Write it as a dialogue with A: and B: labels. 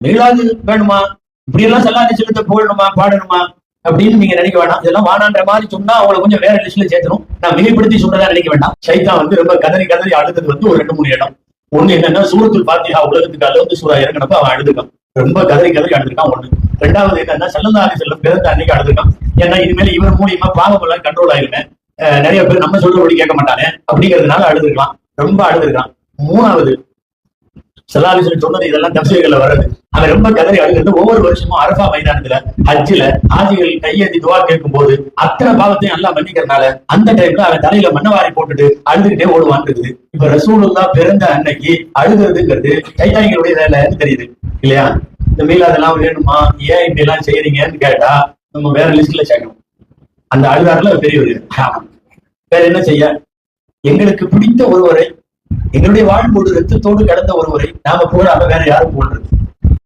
A: மீளாது வேணுமா, இப்படி எல்லாம் சல்லாதி செலுத்த போடணுமா பாடணுமா அப்படின்னு நீங்க நினைக்க வேண்டாம். இதெல்லாம் வானான்ற மாதிரி சொன்னா அவங்களை கொஞ்சம் வேற லிஸ்ட்ல சேர்த்தணும். நான் மிகைப்படுத்தி சொன்னதா நினைக்க வேண்டாம். சைத்தான் வந்து ரொம்ப கதறி கதறி அழுது வந்து ஒரு 2-3 இடம். ஒண்ணு என்னன்னா சூரத்துல் ஃபாத்திஹா உலகத்துக்கு அளவு சூறா இறங்கினப்ப அவன் அழுதுக்கான், ரொம்ப கதறி கதறி அழுதுருக்கான் ஒண்ணு. ரெண்டாவது என்னன்னா ஸல்லல்லாஹு அலைஹி வஸல்லம் பிறந்த அன்னைக்கு அழுதுக்கான். ஏன்னா இனிமேல் இவர் மூலியமா பாவம் எல்லாம் கண்ட்ரோல் ஆயிருவேன், நிறைய பேர் நம்ம சொல்றபடி கேட்க மாட்டானே அப்படிங்கிறதுனால அழுதுருக்கலாம், ரொம்ப அழுதுருக்கான். மூணாவது ஸல்லல்லாஹு அலைஹி வஸல்லம் சொன்னது இதெல்லாம் தஃசீர்கள்ல வருது. அவன் ரொம்ப கதறி அழுகிறது. ஒவ்வொரு வருஷமும் அரஃபா மைதானத்துல ஹஜ்ஜில ஹாஜிகள் கையேந்தி துவா கேட்கும் போது அத்தனை பாவத்தையும் அல்லாஹ் மன்னிக்கிறதுனால அந்த டைம்ல அவன் தலையில மண்ணவாரி போட்டுட்டு அழுதுகிட்டே ஓடுவான் இருக்குது. இப்ப ரசூலுல்லாஹ் பிறந்த அன்னைக்கு அழுகிறதுங்கிறது சைத்தானிகளுடைய வேலைன்னு தெரியுது இல்லையா? இந்த மீலாதெல்லாம் வேணுமா, ஏன் இப்படி எல்லாம் செய்யறீங்கன்னு கேட்டா நம்ம வேற லிஸ்ட்ல சேர்க்கணும். அந்த அழுதாறுல பெரியவர் வேற என்ன செய்ய? எங்களுக்கு பிடித்த ஒருவரை, எங்களுடைய வாழ்வோடு ரத்தத்தோடு கடந்த ஒருவரை நாம போடாம வேற யாரும் போடுறது?